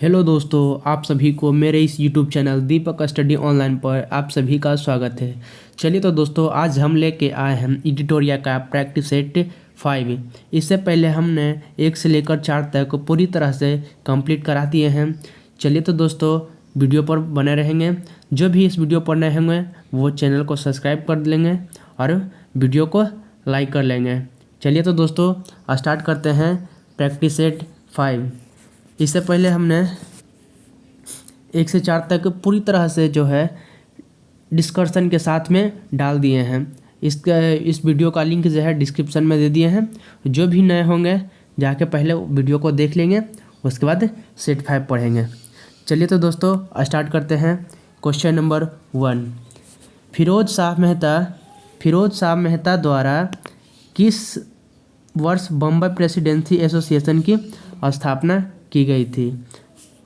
Hello दोस्तों, आप सभी को मेरे इस यूट्यूब चैनल दीपक स्टडी ऑनलाइन पर आप सभी का स्वागत है। चलिए तो दोस्तों, आज हम लेके आए हैं एडिटोरिया का प्रैक्टिस सेट 5। इससे पहले हमने 1 से लेकर 4 तक पूरी तरह से कंप्लीट करा दिए हैं। चलिए तो दोस्तों, वीडियो पर बने रहेंगे। जो भी इस वीडियो पर नए होंगे वो चैनल को सब्सक्राइब कर लेंगे और वीडियो को लाइक कर लेंगे। चलिए तो दोस्तों, स्टार्ट करते हैं प्रैक्टिस सेट 5। इससे पहले हमने 1 से 4 तक पूरी तरह से जो है डिस्कशन के साथ में डाल दिए हैं। इस वीडियो का लिंक जो है डिस्क्रिप्शन में दे दिए हैं। जो भी नए होंगे जाके पहले वीडियो को देख लेंगे, उसके बाद सेट 5 पढ़ेंगे। चलिए तो दोस्तों, स्टार्ट करते हैं। क्वेश्चन नंबर 1, फिरोज शाह मेहता द्वारा किस वर्ष बम्बई प्रेसिडेंसी एसोसिएशन की स्थापना की गई थी?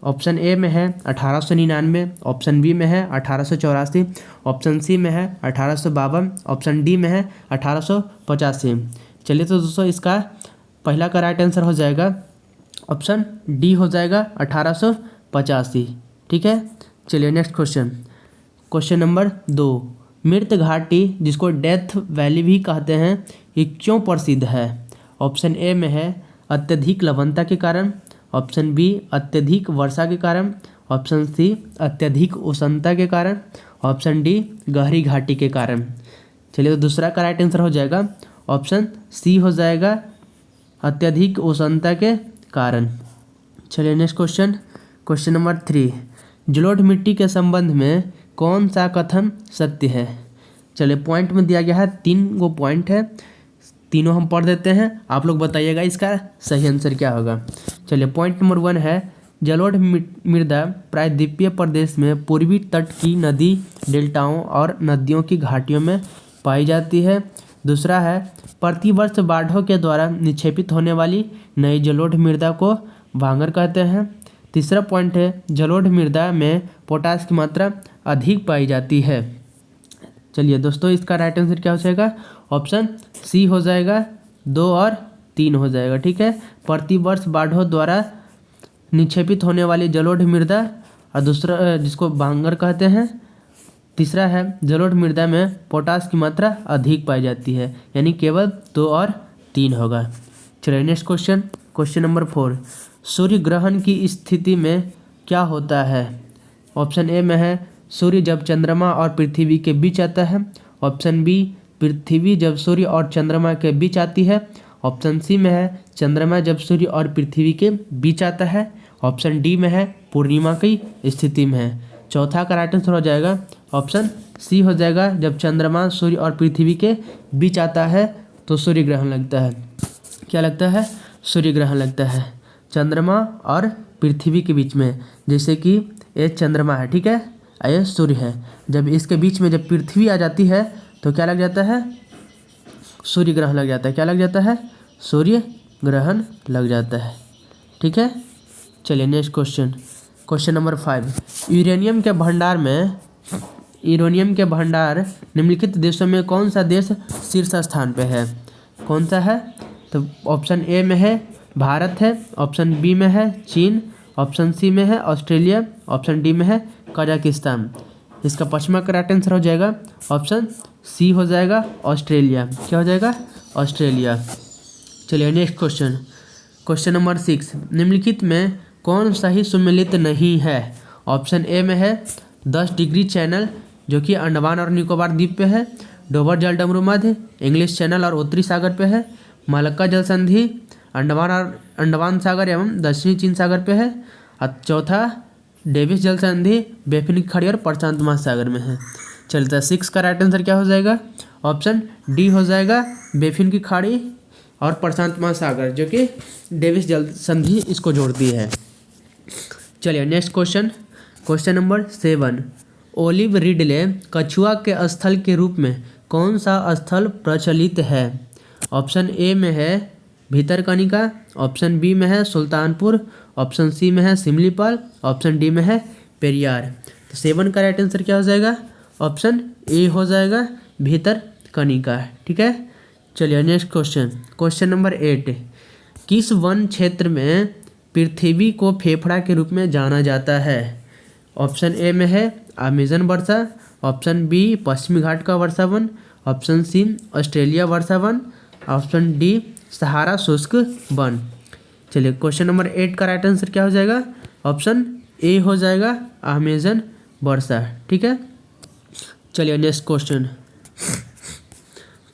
ऑप्शन ए में है 1899, ऑप्शन बी में है 1884, ऑप्शन सी में है 1852, ऑप्शन डी में है 1885। चलिए तो दोस्तों, इसका पहला का राइट आंसर हो जाएगा ऑप्शन डी हो जाएगा 1885। ठीक है। चलिए नेक्स्ट क्वेश्चन नंबर 2, मृत घाटी जिसको डेथ वैली भी कहते हैं, ये क्यों प्रसिद्ध है? ऑप्शन ए में है अत्यधिक लवणता के कारण, ऑप्शन बी अत्यधिक वर्षा के कारण, ऑप्शन सी अत्यधिक उष्णता के कारण, ऑप्शन डी गहरी घाटी के कारण। चलिए तो दूसरा का राइट आंसर हो जाएगा ऑप्शन सी हो जाएगा अत्यधिक उष्णता के कारण। चलिए नेक्स्ट क्वेश्चन नंबर 3, जलोढ़ मिट्टी के संबंध में कौन सा कथन सत्य है? चलिए, पॉइंट में दिया गया है, 3 गो पॉइंट है, तीनों हम पढ़ देते हैं। आप लोग बताइएगा इसका सही आंसर क्या होगा। चलिए, पॉइंट नंबर 1 है जलोढ़ मृदा प्रायद्वीपीय प्रदेश में पूर्वी तट की नदी डेल्टाओं और नदियों की घाटियों में पाई जाती है। दूसरा है प्रतिवर्ष बाढ़ों के द्वारा निक्षेपित होने वाली नई जलोढ़ मृदा को भांगर कहते हैं। तीसरा पॉइंट है जलोढ़ मृदा में पोटास की मात्रा अधिक पाई जाती है। चलिए दोस्तों, इसका राइट आंसर क्या हो जाएगा? ऑप्शन सी हो जाएगा, 2 और 3 हो जाएगा। ठीक है। प्रतिवर्ष बाढ़ों द्वारा निक्षेपित होने वाली जलोढ़ मृदा, और दूसरा जिसको भांगर कहते हैं। तीसरा है जलोढ़ मृदा में पोटास की मात्रा अधिक पाई जाती है, यानी केवल 2 और 3 होगा। चलिए नेक्स्ट क्वेश्चन नंबर 4, सूर्य ग्रहण की स्थिति में क्या होता है? ऑप्शन ए में है सूर्य जब चंद्रमा और पृथ्वी के बीच आता है, ऑप्शन बी पृथ्वी जब सूर्य और चंद्रमा के बीच आती है, ऑप्शन सी में है चंद्रमा जब सूर्य और पृथ्वी के बीच आता है, ऑप्शन डी में है पूर्णिमा की स्थिति में है। चौथा का राइट आंसर हो जाएगा ऑप्शन सी हो जाएगा, जब चंद्रमा सूर्य और पृथ्वी के बीच आता है तो सूर्य ग्रहण लगता है। क्या लगता है? सूर्य ग्रहण लगता है चंद्रमा और पृथ्वी के बीच में। जैसे कि ये चंद्रमा है, ठीक है, ये सूर्य है, जब इसके बीच में जब पृथ्वी आ जाती है तो क्या लग जाता है? सूर्य ग्रहण लग जाता है। क्या लग जाता है? सूर्य ग्रहण लग जाता है। ठीक है। चलिए नेक्स्ट क्वेश्चन नंबर 5, यूरेनियम के भंडार निम्नलिखित देशों में कौन सा देश शीर्ष स्थान पे है? कौन सा है? तो ऑप्शन ए में है भारत है, ऑप्शन बी में है चीन, ऑप्शन सी में है ऑस्ट्रेलिया, ऑप्शन डी में है कजाकिस्तान। इसका पश्चिमा का राइट आंसर हो जाएगा ऑप्शन सी हो जाएगा ऑस्ट्रेलिया। क्या हो जाएगा? ऑस्ट्रेलिया। चलिए नेक्स्ट क्वेश्चन नंबर 6, निम्नलिखित में कौन सही सुमेलित नहीं है? ऑप्शन ए में है 10 डिग्री चैनल जो कि अंडमान और निकोबार द्वीप पे है, डोबर जल डमरू मध्य इंग्लिश चैनल और उत्तरी सागर पे है, मलक्का जल संधि अंडमान सागर एवं दक्षिणी चीन सागर पे है, और चौथा डेविस जल संधि बेफिन की खाड़ी और प्रशांत महासागर में है। चलता 6 का राइट आंसर क्या हो जाएगा? ऑप्शन डी हो जाएगा, बेफिन की खाड़ी और प्रशांत महासागर, जो कि डेविस जल संधि इसको जोड़ती है। चलिए next question number 7, olive Ridley कछुआ के स्थल के रूप में कौन सा स्थल प्रचलित है? ऑप्शन ए में है भितरकनिका, ऑप्शन बी में है सुल्तानपुर, ऑप्शन सी में है सिमलीपाल, ऑप्शन डी में है पेरियार। तो 7 का राइट आंसर क्या हो जाएगा? ऑप्शन ए हो जाएगा भितरकनिका। ठीक है। चलिए नेक्स्ट क्वेश्चन नंबर 8, किस वन क्षेत्र में पृथ्वी को फेफड़ा के रूप में जाना जाता है? ऑप्शन ए में है अमेजन वर्षा, ऑप्शन बी पश्चिमी घाट का वर्षा वन, ऑप्शन सी ऑस्ट्रेलिया वर्षा वन, ऑप्शन डी सहारा शुष्क वन। चलिए क्वेश्चन नंबर 8 का राइट आंसर क्या हो जाएगा? ऑप्शन ए हो जाएगा अमेजन वर्षा। ठीक है, चलिए नेक्स्ट क्वेश्चन,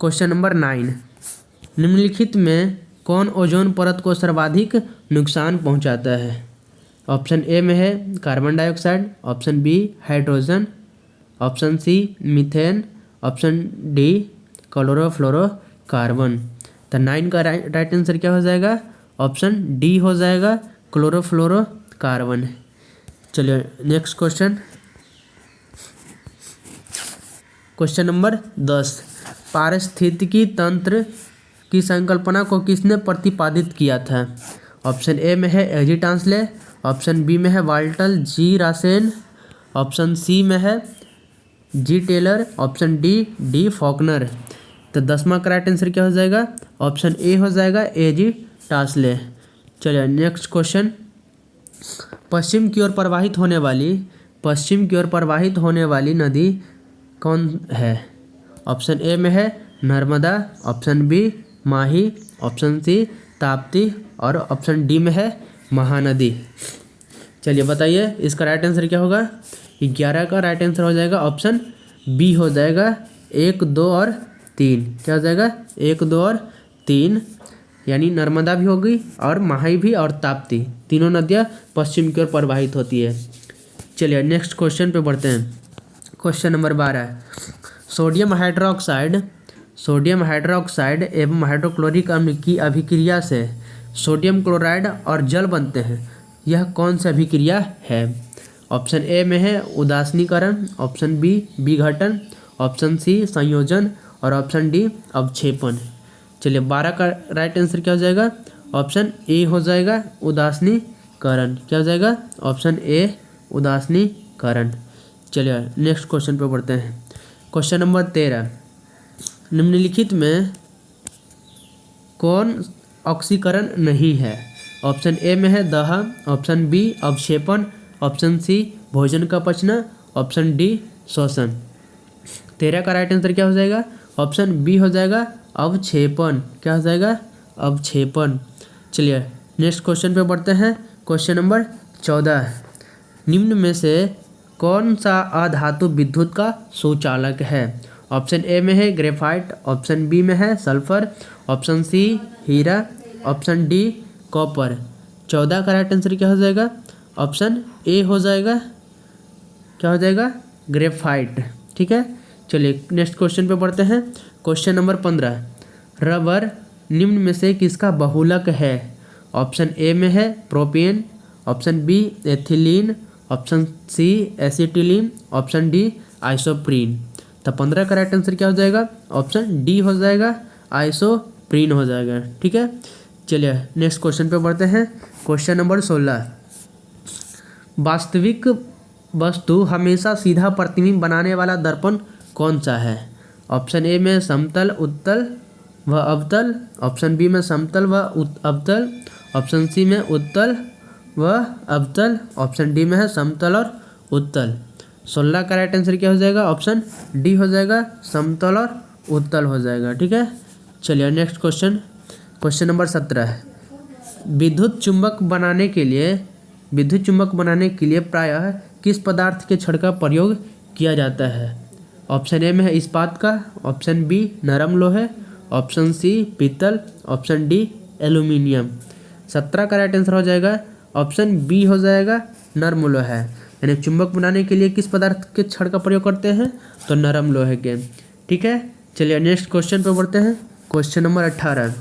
क्वेश्चन नंबर 9, निम्नलिखित में कौन ओजोन परत को सर्वाधिक नुकसान पहुंचाता है? ऑप्शन ए में है carbon dioxide, option B hydrogen, option C methane, option D chlorofluorocarbon. तो 9 का राइट आंसर क्या हो जाएगा? ऑप्शन डी हो जाएगा क्लोरोफ्लोरोकार्बन। चलिए नेक्स्ट क्वेश्चन, क्वेश्चन नंबर 10, पारिस्थितिकी तंत्र की संकल्पना को किसने प्रतिपादित किया था? ऑप्शन ए में है एजी टांसले, ऑप्शन बी में है वाल्टर जी रासेन, ऑप्शन सी में है जी टेलर, ऑप्शन डी फॉकनर। तो 10वां का राइट आंसर क्या हो जाएगा? ऑप्शन ए हो जाएगा एजी टांसले। चलिए नेक्स्ट क्वेश्चन, पश्चिम की ओर प्रवाहित होने वाली नदी कौन है? ऑप्शन ए में है नर्मदा, ऑप्शन बी माही, ऑप्शन सी ताप्ती और ऑप्शन डी में है महानदी। चलिए बताइए इसका राइट आंसर क्या होगा? 11 का राइट आंसर हो जाएगा ऑप्शन बी हो जाएगा 1, 2 और 3। क्या हो जाएगा? 1, 2 और 3, यानी नर्मदा भी होगी और माही भी और ताप्ती, तीनों नदियाँ पश्चिम की ओर प्रवाहित होती है। चलिए नेक्स्ट क्वेश्चन पे बढ़ते हैं, क्वेश्चन नंबर 12, सोडियम हाइड्रोक्साइड एवं हाइड्रोक्लोरिक अम्ल की अभिक्रिया से सोडियम क्लोराइड और जल बनते हैं, यह कौन सी अभिक्रिया है? ऑप्शन ए में है उदासीनीकरण, ऑप्शन बी विघटन, ऑप्शन सी संयोजन और ऑप्शन डी अवक्षेपण। चलिए 12 का राइट आंसर क्या हो जाएगा? ऑप्शन ए हो जाएगा उदासीनीकरण। क्या हो जाएगा? ऑप्शन ए उदासीनीकरण। चलिए नेक्स्ट क्वेश्चन पे बढ़ते हैं, क्वेश्चन नंबर 13, निम्नलिखित में कौन ऑक्सीकरण नहीं है? ऑप्शन ए में है दहन, ऑप्शन बी अवक्षेपण, ऑप्शन सी भोजन का पचना, ऑप्शन डी श्वसन। 13 का राइट आंसर क्या हो जाएगा? ऑप्शन बी हो जाएगा अवक्षेपण। क्या हो जाएगा? अवक्षेपण। चलिए नेक्स्ट क्वेश्चन पे बढ़ते हैं, क्वेश्चन नंबर 14, निम्न में से कौन सा अधातु विद्युत का सुचालक है? ऑप्शन ए में है ग्रेफाइट, ऑप्शन बी में है सल्फर, ऑप्शन सी हीरा, ऑप्शन डी कॉपर। 14 का राइट आंसर क्या हो जाएगा? ऑप्शन ए हो जाएगा, क्या हो जाएगा? ग्रेफाइट। ठीक है, चलिए नेक्स्ट क्वेश्चन पे बढ़ते हैं, क्वेश्चन नंबर 15, रबर निम्न में से किसका बहुलक है? ऑप्शन ए में है propane, option B ethylene, option C acetylene, option D isoprene. तो 15 का राइट आंसर क्या हो जाएगा? ऑप्शन डी हो जाएगा आइसोप्रीन हो जाएगा। ठीक है, चलिए नेक्स्ट क्वेश्चन पे बढ़ते हैं, क्वेश्चन नंबर 16, वास्तविक वस्तु हमेशा सीधा प्रतिबिंब बनाने वाला दर्पण कौन सा है? ऑप्शन ए में समतल, उत्तल व अवतल, ऑप्शन बी में समतल व अवतल, ऑप्शन सी में उत्तल व अवतल, ऑप्शन डी में है समतल और उत्तल। 16 का राइट आंसर क्या हो जाएगा? ऑप्शन डी हो जाएगा समतल और उत्तल हो जाएगा। ठीक है, चलिए नेक्स्ट क्वेश्चन, क्वेश्चन नंबर 17, विद्युत चुंबक बनाने के लिए प्रायः किस पदार्थ के छड़ का प्रयोग किया जाता है? ऑप्शन ए में है इस्पात का, ऑप्शन बी नरम लोहे, ऑप्शन सी पीतल, ऑप्शन डी एल्यूमिनियम। 17 का राइट आंसर हो जाएगा ऑप्शन बी हो जाएगा नरम लोहा। यानी चुंबक बनाने के लिए किस पदार्थ के छड़ का प्रयोग करते हैं? तो नरम लोहे के। ठीक है, चलिए नेक्स्ट क्वेश्चन पे बढ़ते हैं, क्वेश्चन नंबर 18,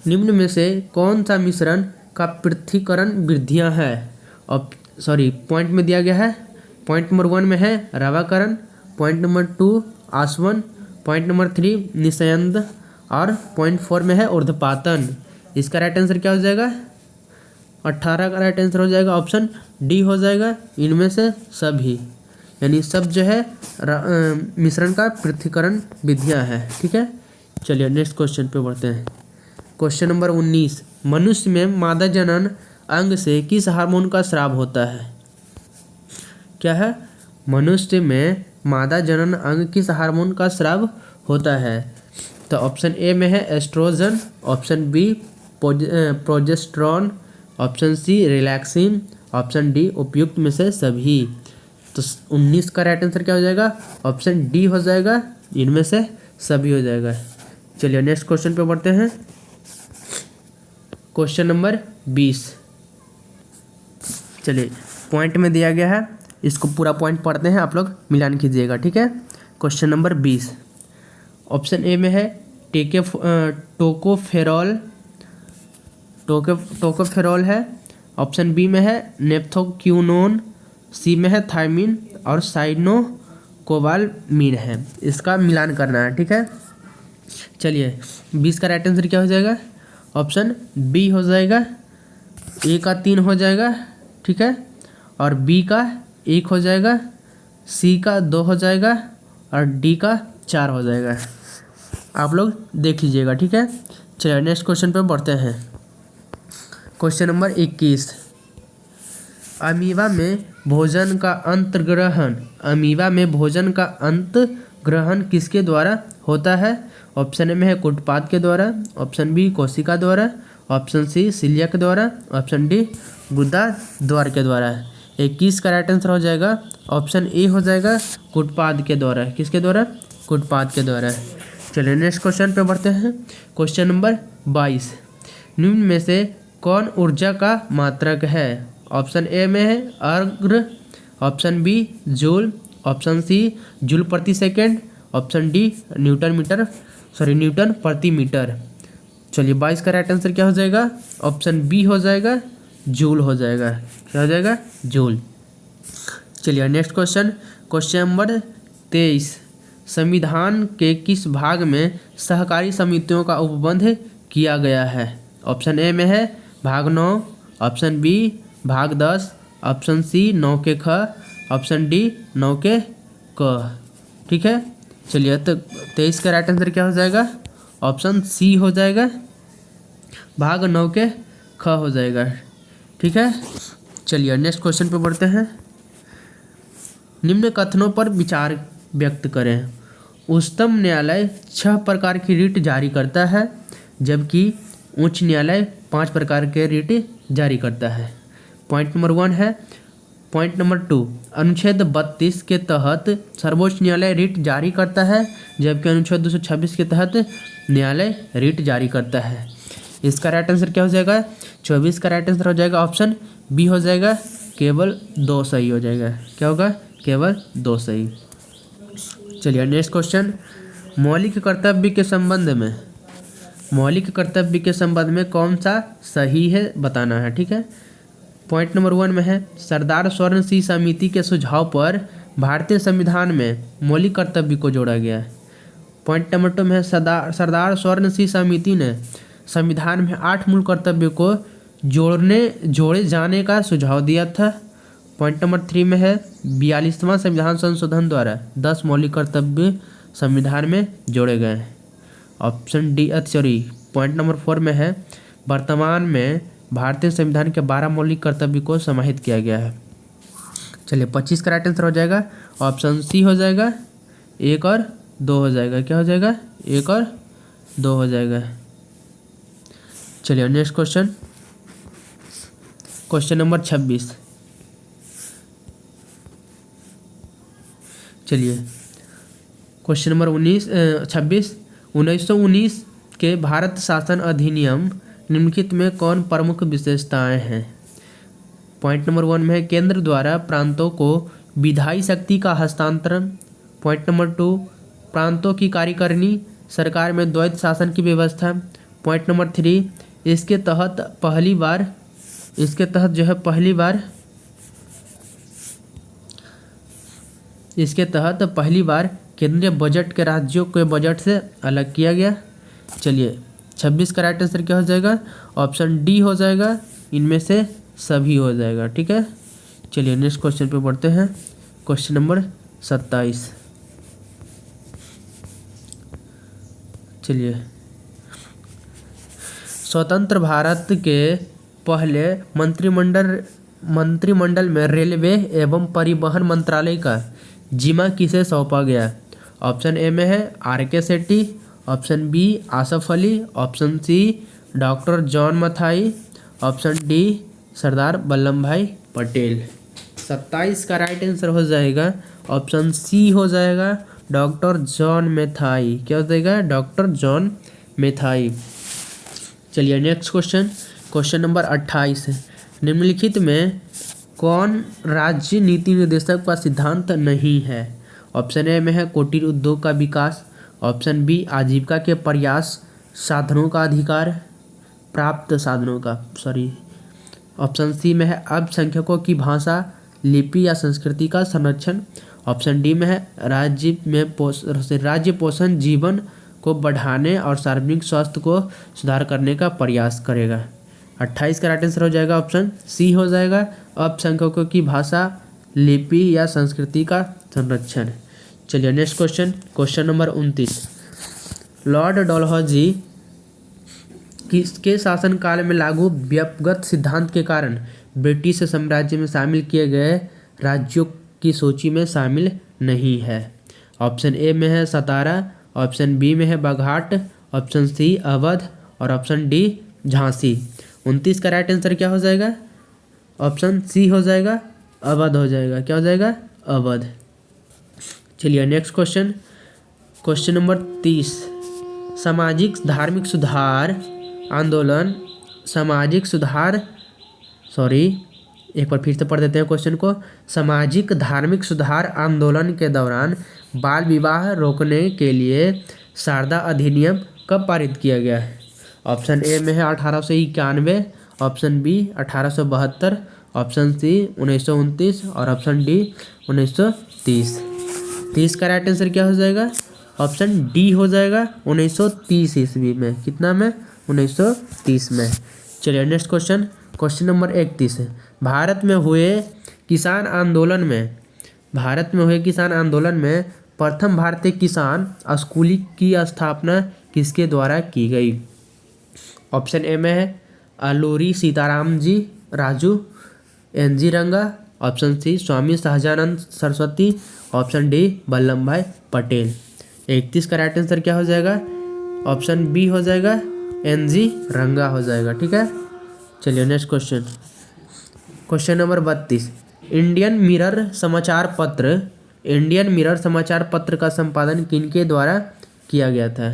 निम्न में से कौन सा मिश्रण का पृथक्करण वृद्धियाँ है? पॉइंट में दिया गया है, पॉइंट नंबर 1 में है रवाकरण, पॉइंट नंबर 2 आसवन, पॉइंट नंबर 3 निस्यंद और पॉइंट 4 में है ऊर्ध्वपातन। इसका राइट आंसर क्या हो जाएगा? 18 का राइट आंसर हो जाएगा ऑप्शन डी हो जाएगा इनमें से सभी, यानी सब जो है मिश्रण का पृथक्करण विधियाँ है। ठीक है, चलिए नेक्स्ट क्वेश्चन पे बढ़ते हैं, क्वेश्चन नंबर 19, मनुष्य में मादा जनन अंग से किस हार्मोन का स्राव होता है? क्या है? मनुष्य में मादा जनन अंग किस हार्मोन का स्राव होता है? तो ऑप्शन ए में है oestrogen, option B progesterone, option C relaxin, option D उपयुक्त में से सभी। तो 19 का राइट आंसर क्या हो जाएगा? ऑप्शन डी हो जाएगा, इनमें से सभी हो जाएगा। चलिए नेक्स्ट क्वेश्चन पे बढ़ते हैं। Question number 20। चलिए पॉइंट में दिया गया है, इसको पूरा पॉइंट पढ़ते हैं, आप लोग मिलान कीजिएगा, ठीक है। क्वेश्चन नंबर 20 ऑप्शन ए में है टोकोफेरॉल, टोकोफेरॉल है। ऑप्शन बी में है नेप्थोक्यूनोन, सी में है थायमिन और साइनोकोबालमीन है। इसका मिलान करना है, ठीक है। चलिए 20 का राइट आंसर क्या हो जाएगा? ऑप्शन बी हो जाएगा, ए का 3 हो जाएगा, ठीक है, और बी का 1 हो जाएगा, सी का 2 हो जाएगा और डी का 4 हो जाएगा। आप लोग देख लीजिएगा, ठीक है। चलिए नेक्स्ट क्वेश्चन पे बढ़ते हैं। Question number 21। अमीबा में भोजन का अंतर्ग्रहण, अमीबा में भोजन का अंतर्ग्रहण किसके द्वारा होता है? ऑप्शन ए में है कुटपाद के द्वारा, ऑप्शन बी कोशिका द्वारा, ऑप्शन सी सिलिया के द्वारा, ऑप्शन डी गुदा द्वार के द्वारा। 21 का राइट आंसर हो जाएगा, ऑप्शन ए हो जाएगा कुटपाद के द्वारा। किसके द्वारा? कुटपाद के द्वारा। चलिए नेक्स्ट क्वेश्चन पे बढ़ते हैं। Question number 22। निम्न में से कौन ऊर्जा का मात्रक है? ऑप्शन ए में है erg, option B joule, option C joule प्रति सेकेंड, ऑप्शन डी न्यूटन प्रति मीटर। चलिए 22 का राइट आंसर क्या हो जाएगा? ऑप्शन बी हो जाएगा, जूल हो जाएगा। क्या हो जाएगा? जूल। चलिए नेक्स्ट क्वेश्चन, क्वेश्चन नंबर 23। संविधान के किस भाग में सहकारी समितियों का उपबंध किया गया है? ऑप्शन ए में है भाग 9, ऑप्शन बी भाग 10, ऑप्शन सी 9 के ख, ऑप्शन डी 9 के क, ठीक है। चलिए तो 23 का राइट आंसर क्या हो जाएगा? ऑप्शन सी हो जाएगा, भाग 9 के ख हो जाएगा, ठीक है। चलिए नेक्स्ट क्वेश्चन पे बढ़ते हैं। निम्न कथनों पर विचार व्यक्त करें। उच्चतम न्यायालय 6 प्रकार की रिट जारी करता है, जबकि उच्च न्यायालय 5 प्रकार के रिट जारी करता है। पॉइंट नंबर 1 है। पॉइंट नंबर 2, अनुच्छेद 32 के तहत सर्वोच्च न्यायालय रिट जारी करता है, जबकि अनुच्छेद 226 के तहत न्यायालय रिट जारी करता है। इसका राइट आंसर क्या हो जाएगा? 24 का राइट आंसर हो जाएगा ऑप्शन बी हो जाएगा, केवल 2 सही हो जाएगा। क्या होगा? केवल 2 सही। चलिए नेक्स्ट क्वेश्चन, मौलिक कर्तव्य के संबंध में, मौलिक कर्तव्य के संबंध में कौन सा सही है बताना है, ठीक है। पॉइंट नंबर 1 में है सरदार स्वर्ण सिंह समिति के सुझाव पर भारतीय संविधान में मौलिक कर्तव्य को जोड़ा गया है। पॉइंट नंबर 2 में है सरदार स्वर्ण सिंह समिति ने संविधान में 8 मूल कर्तव्यों को जोड़े जाने का सुझाव दिया था। पॉइंट नंबर 3 में है 42वां संविधान संशोधन द्वारा 10 मौलिक कर्तव्य संविधान में जोड़े गए हैं। Option D sorry point number 4 में है वर्तमान में भारतीय संविधान के 12 मौलिक कर्तव्य को समाहित किया गया है। चलिए 25 का राइट आंसर हो जाएगा, ऑप्शन सी हो जाएगा, 1 और 2 हो जाएगा। क्या हो जाएगा? 1 और 2 हो जाएगा। चलिए नेक्स्ट क्वेश्चन, क्वेश्चन नंबर 26। चलिए क्वेश्चन नंबर 26। 1919 के भारत शासन अधिनियम निम्नलिखित में कौन प्रमुख विशेषताएं हैं? पॉइंट नंबर 1 में है केंद्र द्वारा प्रांतों को विधायी शक्ति का हस्तांतरण। पॉइंट नंबर 2, प्रांतों की कार्यकारिणी सरकार में द्वैत शासन की व्यवस्था। पॉइंट नंबर 3, इसके तहत पहली बार केंद्रीय बजट के राज्यों के बजट से अलग किया गया। चलिए 26 का राइट आंसर क्या हो जाएगा? ऑप्शन डी हो जाएगा, इनमें से सभी हो जाएगा, ठीक है। चलिए नेक्स्ट क्वेश्चन पे बढ़ते हैं। Question number 27। चलिए स्वतंत्र भारत के पहले मंत्रिमंडल में रेलवे एवं परिवहन मंत्रालय का जिम्मा किसे सौंपा गया? ऑप्शन ए में है R.K. Sethi, option B Asaf Ali, option C doctor John Mathai, option D Sardar Vallabh Bhai Patel. 27 का राइट आंसर हो जाएगा ऑप्शन सी हो जाएगा डॉक्टर जॉन मैथाई। क्या हो जाएगा? डॉक्टर जॉन मैथाई। चलिए नेक्स्ट क्वेश्चन नंबर 28 है। निम्नलिखित में कौन राज्य नीति निर्देशक का सिद्धांत नहीं है? ऑप्शन ए में है कुटीर उद्योग का विकास, ऑप्शन बी आजीविका के प्रयास साधनों का अधिकार प्राप्त साधनों का ऑप्शन सी में है अल्पसंख्यकों की भाषा लिपि या संस्कृति का संरक्षण, ऑप्शन डी में है राज्य पोषण जीवन को बढ़ाने और सार्वजनिक स्वास्थ्य को सुधार करने का प्रयास करेगा। 28 का राइट आंसर हो जाएगा ऑप्शन सी हो जाएगा अल्पसंख्यकों की भाषा लिपि या संस्कृति का संरक्षण। चलिए next question number 29। Lord Dalhousie किसके शासनकाल में लागू व्यक्तिगत सिद्धांत के कारण ब्रिटिश साम्राज्य में शामिल किए गए राज्यों की सूची में शामिल नहीं है? ऑप्शन ए में है सतारा, ऑप्शन बी में है बाघाट, ऑप्शन सी अवध और ऑप्शन डी झांसी। 29 का राइट आंसर क्या हो जाएगा? ऑप्शन सी हो जाएगा अवध हो जाएगा। क्या हो जाएगा? अवध। चलिए नेक्स्ट क्वेश्चन नंबर 30। सामाजिक धार्मिक सुधार आंदोलन एक बार फिर से पढ़ देते हैं क्वेश्चन को। सामाजिक धार्मिक सुधार आंदोलन के दौरान बाल विवाह रोकने के लिए शारदा अधिनियम कब पारित किया गया है? ऑप्शन ए में है 1891, ऑप्शन बी 1872, ऑप्शन सी 1929 और ऑप्शन डी 1930। 30 का राइट आंसर क्या हो जाएगा? ऑप्शन डी हो जाएगा 1930 ईस्वी में। कितना में? 1930 में। चलिए नेक्स्ट क्वेश्चन नंबर 31 है। भारत में हुए किसान आंदोलन में प्रथम भारतीय किसान स्कूल की स्थापना किसके द्वारा की गई? ऑप्शन ए में है अल्लूरी सीताराम जी राजू NG रंगा, option C Swami Sahajanand Saraswati, option D Vallabh Bhai Patel. 31 का राइट आंसर क्या हो जाएगा? ऑप्शन बी हो जाएगा NG रंगा हो जाएगा। ठीक है। चलिए next question number 32। Indian mirror समाचार पत्र का संपादन किनके द्वारा किया गया था?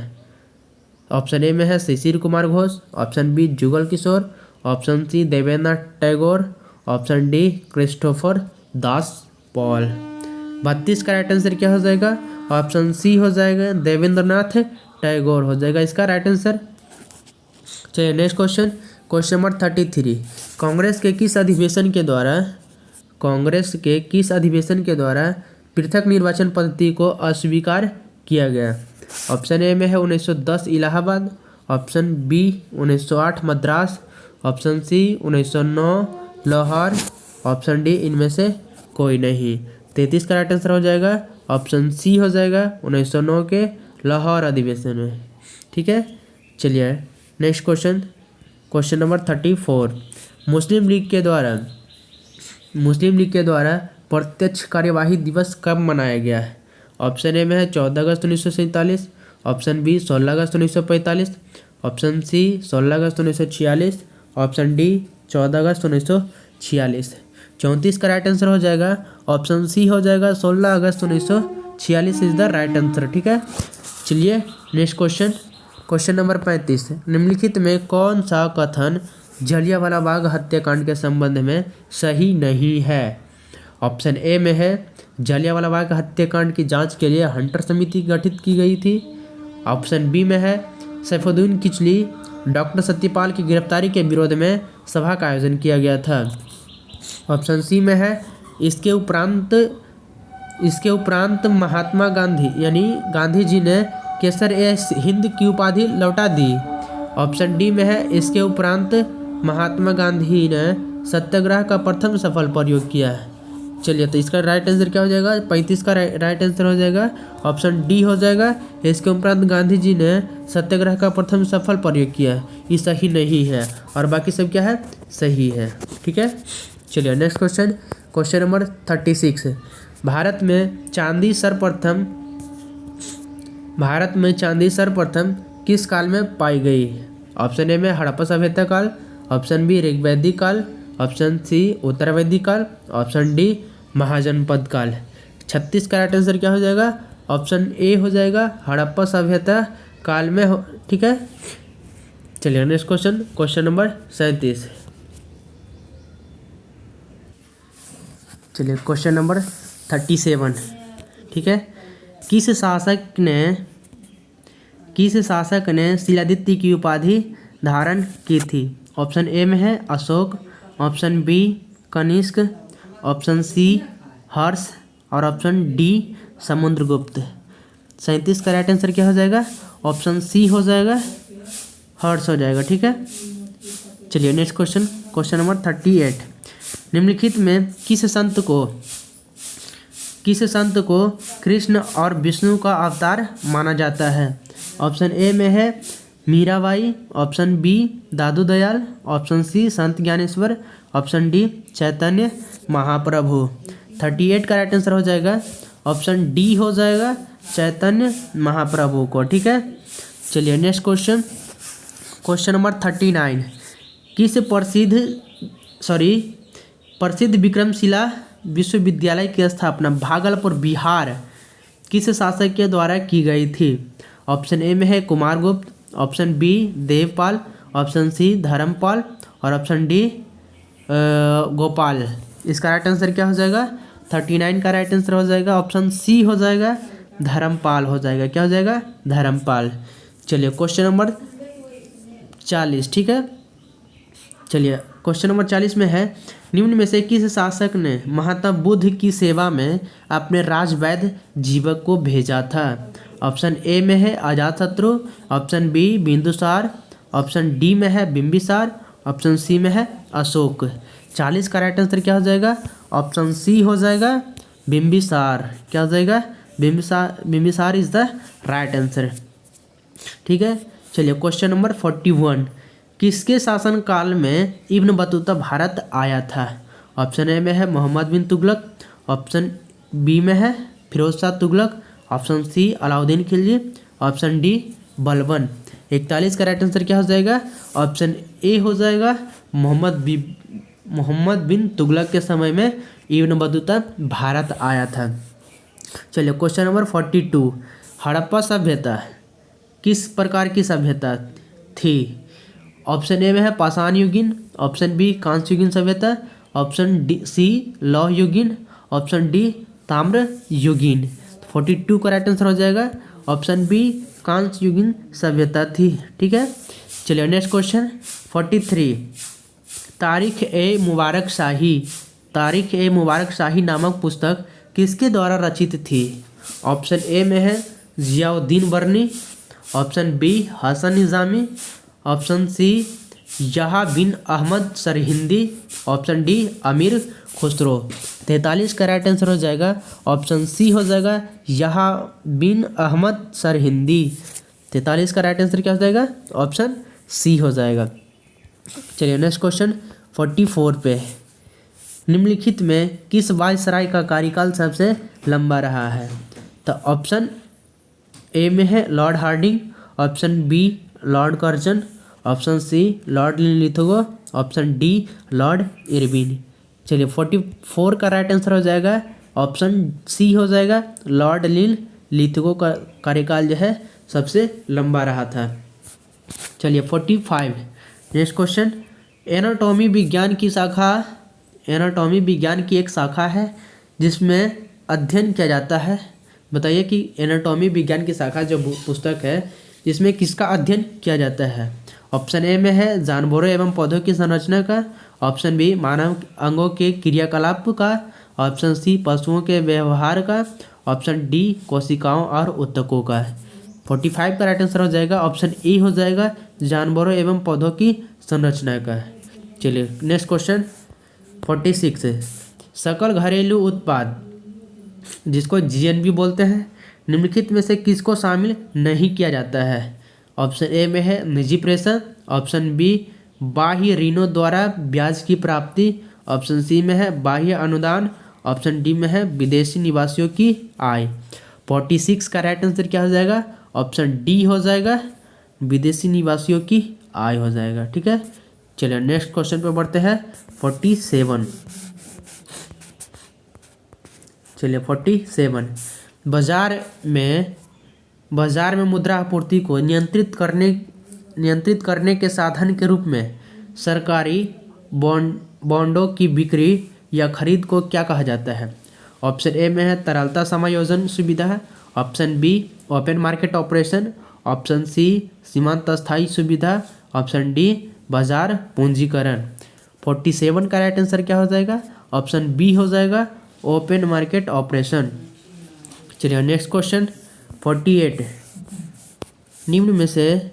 ऑप्शन ए में है Shishir Kumar Ghosh, option B Jugal Kishore, option C Devendranath Tagore, option D Christopher Das Paul. 32 का राइट आंसर क्या हो जाएगा? ऑप्शन सी हो जाएगा देवेंद्रनाथ टैगोर हो जाएगा इसका राइट आंसर। चलिए नेक्स्ट क्वेश्चन नंबर 33। कांग्रेस के किस अधिवेशन के द्वारा पृथक निर्वाचन पद्धति को अस्वीकार किया गया? ऑप्शन ए में है 1910 Allahabad, option B 1908 Madras, option C 1909 Lahore, option D इनमें से कोई नहीं। 33 का राइट आंसर हो जाएगा ऑप्शन सी हो जाएगा 1909 के लाहौर अधिवेशन में। ठीक है। चलिए नेक्स्ट क्वेश्चन नंबर 34। मुस्लिम लीग के द्वारा प्रत्यक्ष कार्यवाही दिवस कब मनाया गया है? ऑप्शन ए में है 14 अगस्त 1947, ऑप्शन बी 16 अगस्त 1945, ऑप्शन सी 16 अगस्त 1946, ऑप्शन डी 14 अगस्त 1946। 34 का राइट आंसर हो जाएगा ऑप्शन सी हो जाएगा 16 अगस्त 1946 इज द राइट आंसर। ठीक है। चलिए नेक्स्ट क्वेश्चन नंबर 35। निम्नलिखित में कौन सा कथन जलियांवाला बाग हत्याकांड के संबंध में सही नहीं है? ऑप्शन ए में है जलियांवाला बाग हत्याकांड की जांच के लिए हंटर समिति गठित की गई थी, ऑप्शन बी में है सैफुद्दीन किचली डॉक्टर सत्यपाल की गिरफ्तारी के विरोध में सभा का आयोजन किया गया था, ऑप्शन सी में है इसके उपरांत महात्मा गांधी यानी गांधी जी ने केसर ए हिंद की उपाधि लौटा दी, ऑप्शन डी में है इसके उपरांत महात्मा गांधी ने सत्याग्रह का प्रथम सफल प्रयोग किया है। चलिए, तो इसका राइट आंसर क्या हो जाएगा? 35 का राइट आंसर हो जाएगा ऑप्शन डी हो जाएगा। इसके उपरांत गांधी जी ने सत्याग्रह का प्रथम सफल प्रयोग किया है, ये सही नहीं है, और बाकी सब क्या है? सही है। ठीक है, चलिए next question, question number 36। Bharat में चांदी सर्वप्रथम किस काल में पाई गई? ऑप्शन ए में हड़प्पा सभ्यता काल, ऑप्शन बी ऋग्वैदिक काल, ऑप्शन सी उत्तरवैदिक काल, ऑप्शन डी महाजनपद काल। 36 का राइट आंसर क्या हो जाएगा? ऑप्शन ए हो जाएगा, हड़प्पा सभ्यता काल में हो। ठीक है, चलिए नेक्स्ट क्वेश्चन, क्वेश्चन नंबर 37। चलिए क्वेश्चन नंबर 37। ठीक है, किस शासक ने शिलादित्य की उपाधि धारण की थी? ऑप्शन ए में है Ashok, option B Kanishka, option C Harsh, और ऑप्शन डी समुद्रगुप्त। 37 का राइट आंसर क्या हो जाएगा? ऑप्शन सी हो जाएगा, हर्ष हो जाएगा। ठीक है, चलिए नेक्स्ट क्वेश्चन, क्वेश्चन नंबर 38। निम्नलिखित में किस संत को कृष्ण और विष्णु का अवतार माना जाता है? ऑप्शन ए में है मीराबाई, ऑप्शन बी दादू दयाल, ऑप्शन सी संत ज्ञानेश्वर, ऑप्शन डी चैतन्य महाप्रभु। 38 का राइट आंसर हो जाएगा ऑप्शन डी हो जाएगा, चैतन्य महाप्रभु को। ठीक है, चलिए नेक्स्ट क्वेश्चन, क्वेश्चन नंबर 39। किस प्रसिद्ध विक्रमशिला विश्वविद्यालय की स्थापना भागलपुर बिहार किस शासक के द्वारा की गई थी? ऑप्शन ए में है Kumaragupta, option B Devapala, option C Dharmapala, और ऑप्शन डी गोपाल। इसका राइट आंसर क्या हो जाएगा? 39 का राइट आंसर हो जाएगा ऑप्शन सी हो जाएगा, धर्मपाल हो जाएगा। क्या हो जाएगा? धर्मपाल। चलिए क्वेश्चन नंबर 40। ठीक है, चलिए क्वेश्चन नंबर 40 में है, निम्न में से किस शासक ने महात्मा बुद्ध की सेवा में अपने राजवैद्य जीवक को भेजा था? ऑप्शन ए में है Ajatashatru, option B Bindusara, option D में है बिंबिसार, ऑप्शन सी में है अशोक। 40 का राइट आंसर क्या हो जाएगा? ऑप्शन सी हो जाएगा, बिंबिसार। क्या हो जाएगा? Bimbisara is the right answer. ठीक है, चलिए क्वेश्चन नंबर 41। किसके शासन काल में इब्न बतूता भारत आया था? ऑप्शन ए में है मोहम्मद बिन तुगलक, ऑप्शन बी में है Firoz Shah Tughlaq, option C Alauddin Khilji, option D Balban. 41 का राइट आंसर क्या हो जाएगा? ऑप्शन ए हो जाएगा, मोहम्मद बिन तुगलक के समय में इब्न बतूता भारत आया था। चलिए क्वेश्चन नंबर 42। हड़प्पा सभ्यता किस प्रकार की सभ्यता थी? ऑप्शन ए में है पाषाण युगीन, ऑप्शन बी कांस्य युगीन सभ्यता, ऑप्शन डी सी लौह युगीन, ऑप्शन डी ताम्र युगीन। 42 का राइट आंसर हो जाएगा ऑप्शन बी कांस्य युगीन सभ्यता थी। ठीक है, चलिए नेक्स्ट क्वेश्चन 43। तारीख ए मुबारक शाही नामक पुस्तक किसके द्वारा रचित थी? ऑप्शन ए में है जियाउद्दीन बर्नी, ऑप्शन बी हसन निज़ामी, ऑप्शन सी यहा बिन अहमद सरहिंदी, ऑप्शन डी अमीर खुसरो। 43 का राइट आंसर हो जाएगा ऑप्शन सी हो जाएगा, यहा बिन अहमद सरहिंदी। 43 का राइट आंसर क्या हो जाएगा? ऑप्शन सी हो जाएगा। चलिए नेक्स्ट क्वेश्चन 44 पे, निम्नलिखित में किस वायसराय का कार्यकाल सबसे लंबा रहा है? तो ऑप्शन ए में है Lord Hardinge, option B Lord Curzon, option C Lord Lithgow, option D Lord Irwin. चलिए 44 का राइट आंसर हो जाएगा ऑप्शन सी हो जाएगा, लॉर्ड लिथगो का कार्यकाल जो है सबसे लंबा रहा था। चलिए 45 नेक्स्ट क्वेश्चन। एनाटॉमी विज्ञान की एक शाखा है जिसमें अध्ययन किया जाता है। बताइए कि एनाटॉमी विज्ञान की शाखा जो पुस्तक है जिसमें किसका अध्ययन किया जाता है? ऑप्शन ए में है जानवरों एवं पौधों की संरचना का, ऑप्शन बी मानव अंगों के क्रियाकलाप का, ऑप्शन सी पशुओं के व्यवहार का, ऑप्शन डी कोशिकाओं और ऊतकों का। 45 का राइट आंसर हो जाएगा ऑप्शन ए हो जाएगा, जानवरों एवं पौधों की संरचना का। चलिए नेक्स्ट क्वेश्चन 46। सकल घरेलू उत्पाद, जिसको जीएनबी बोलते हैं, निम्नलिखित में से किसको शामिल नहीं किया जाता है? ऑप्शन ए में है निजी प्रेषण, ऑप्शन बी बाह्य ऋणों द्वारा ब्याज की प्राप्ति, ऑप्शन सी में है बाह्य अनुदान, ऑप्शन डी में है विदेशी निवासियों की आय। 46 का राइट आंसर क्या हो जाएगा? ऑप्शन डी हो जाएगा, विदेशी निवासियों की आय हो जाएगा। ठीक है, चलिए नेक्स्ट क्वेश्चन पे बढ़ते हैं। 47, चलिए 47, बाजार में मुद्रा आपूर्ति को नियंत्रित करने के साधन के रूप में सरकारी बॉन्डों की बिक्री या खरीद को क्या कहा जाता है? ऑप्शन ए में है तरलता समायोजन सुविधा, option B open market operation, option C सीमांत अस्थायी सुविधा, ऑप्शन डी बाजार पूंजीकरण। 47 का राइट आंसर क्या हो जाएगा? ऑप्शन बी हो जाएगा, ओपन मार्केट ऑपरेशन। चलिए नेक्स्ट क्वेश्चन 48, निम्न में से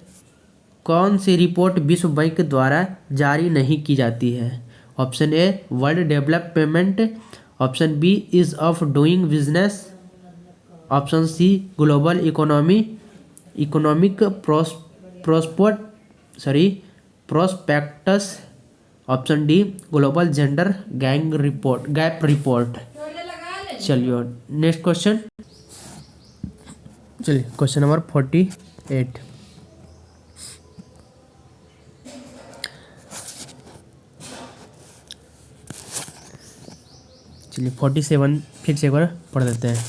कौन सी रिपोर्ट विश्व बैंक द्वारा जारी नहीं की जाती है? Option A world development, option B ease of doing business, option C global economic prospects, option D global gender gap report. चलिए नेक्स्ट क्वेश्चन, चलिए क्वेश्चन नंबर 48, चलिए 47 फिर से एक बार पढ़ देते हैं।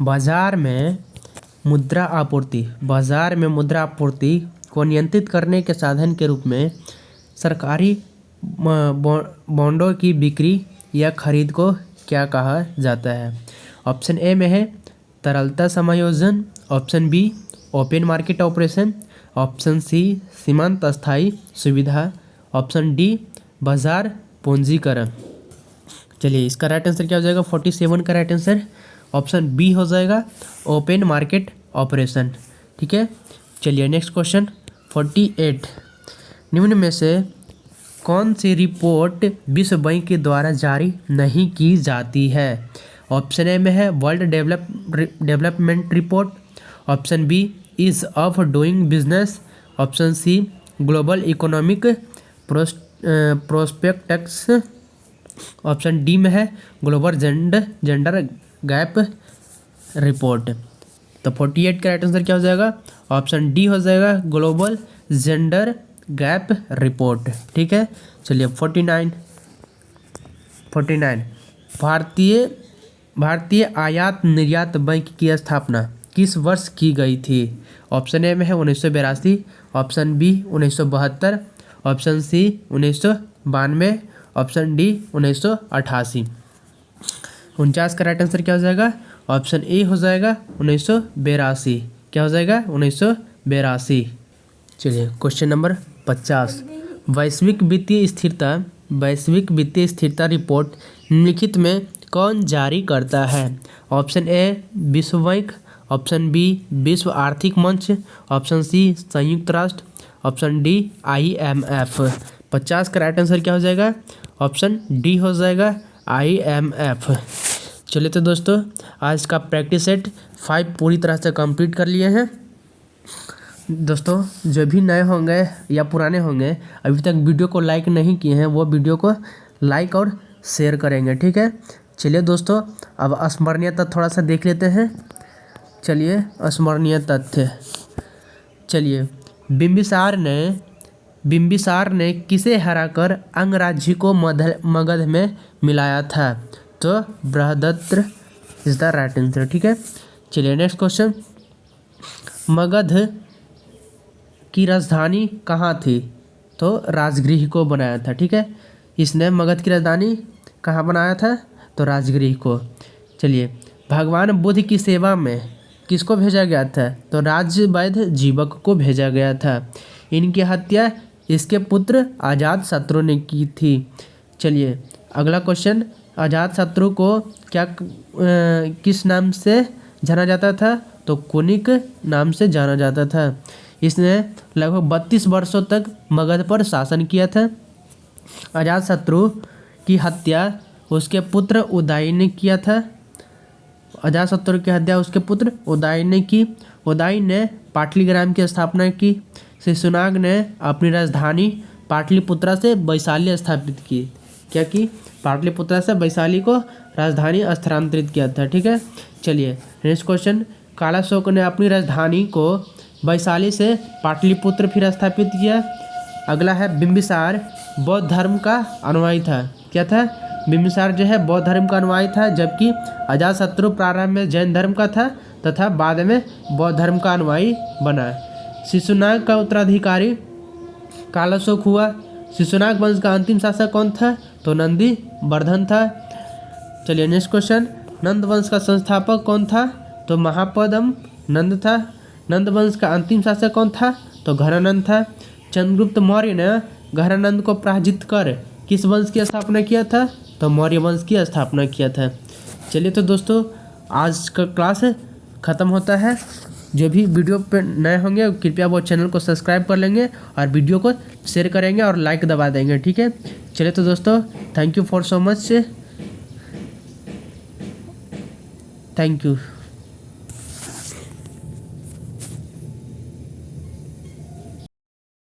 बाजार में मुद्रा आपूर्ति को नियंत्रित करने के साधन के रूप में सरकारी बॉन्डों की बिक्री या खरीद को क्या कहा जाता है? ऑप्शन ए में है तरलता समायोजन, option B open market operation, option C सीमांत अस्थायी सुविधा, ऑप्शन डी बाजार पूंजीकरण। चलिए इसका राइट आंसर क्या हो जाएगा? 47 का राइट आंसर ऑप्शन बी हो जाएगा, ओपन मार्केट ऑपरेशन। ठीक है, चलिए नेक्स्ट क्वेश्चन 48, निम्न में से कौन सी रिपोर्ट विश्व बैंक के द्वारा जारी नहीं की जाती है? ऑप्शन ए में है world development report, option B ease of doing business, option C global economic prospects, option D में है ग्लोबल जेंडर गैप रिपोर्ट। तो 48 का राइट आंसर क्या हो जाएगा? ऑप्शन डी हो जाएगा, ग्लोबल जेंडर गैप रिपोर्ट। ठीक है, चलिए 49, भारतीय आयात निर्यात बैंक की स्थापना किस वर्ष की गई थी? ऑप्शन ए में है 1982, option B 1972, option C 1992, option D 1988। 49 का राइट आंसर क्या हो जाएगा? ऑप्शन ए हो जाएगा 1982। क्या हो जाएगा? 1982। चलिए क्वेश्चन नंबर 50, वैश्विक वित्तीय स्थिरता रिपोर्ट निम्नलिखित में कौन जारी करता है? ऑप्शन ए विश्व बैंक, ऑप्शन बी विश्व आर्थिक मंच, ऑप्शन सी संयुक्त राष्ट्र, ऑप्शन डी IMF। 50 का राइट आंसर क्या हो जाएगा? ऑप्शन डी हो जाएगा, IMF। चलिए तो दोस्तों आज का प्रैक्टिस सेट 5 पूरी तरह से कंप्लीट कर लिए हैं। दोस्तों जो भी नए होंगे या पुराने होंगे अभी तक वीडियो को लाइक नहीं किए हैं वो वीडियो को लाइक और शेयर करेंगे। ठीक है, चलिए दोस्तों अब स्मरणीय तथ्य थोड़ा सा देख लेते हैं। चलिए स्मरणीय तथ्य, चलिए बिम्बिसार ने किसे हराकर अंगराज्य को मगध में मिलाया था? तो बृहदत्र इज द राइट आंसर। ठीक है, चलिए नेक्स्ट क्वेश्चन, मगध की राजधानी कहाँ थी? तो राजगृह को बनाया था। ठीक है, इसने मगध की राजधानी कहाँ बनाया था? तो राजगृह को। चलिए भगवान बुद्ध की सेवा में किसको भेजा गया था? तो राजवैद्य जीवक को भेजा गया था। इनकी हत्या इसके पुत्र अजातशत्रु ने की थी। चलिए अगला क्वेश्चन, अजातशत्रु को किस नाम से जाना जाता था? तो कुनिक नाम से जाना जाता था। इसने लगभग 32 वर्षों तक मगध पर शासन किया था। अजातशत्रु की हत्या उसके पुत्र उदय ने किया था। अजातशत्रु की हत्या उसके पुत्र उदय ने की। उदय ने पाटलिग्राम की स्थापना की। शिशुनाग ने अपनी राजधानी पाटलिपुत्रा से वैशाली स्थापित की। क्या की? पाटलिपुत्रा से वैशाली को राजधानी स्थानांतरित किया था। ठीक है, चलिए नेक्स्ट क्वेश्चन। कालाशोक ने अपनी राजधानी को वैशाली से पाटलिपुत्र फिर स्थापित किया। अगला है बिंबिसार बौद्ध धर्म का अनुयायी था। क्या था? बिंबिसार जो है बौद्ध धर्म का अनुयायी था, जबकि अजातशत्रु प्रारंभ में जैन धर्म का था तथा बाद में बौद्ध धर्म का अनुयायी बना। शिशुनाग का उत्तराधिकारी कालाशोक हुआ। शिशुनाग वंश का अंतिम शासक कौन था? तो नंदी वर्धन था। चलिए नेक्स्ट क्वेश्चन। नंद वंश का संस्थापक कौन था? तो महापदम नंद था। नंद वंश का अंतिम शासक कौन था? तो घरानंद था। चंद्रगुप्त मौर्य ने घरानंद को पराजित कर किस वंश की स्थापना किया था? तो मौर्य वंश की स्थापना किया था। चलिए तो दोस्तों, आज का क्लास ख़त्म होता है। जो भी वीडियो पे नए होंगे कृपया वो चैनल को सब्सक्राइब कर लेंगे और वीडियो को शेयर करेंगे और लाइक दबा देंगे। ठीक है, चलिए तो दोस्तों, thank you for so much. Thank you.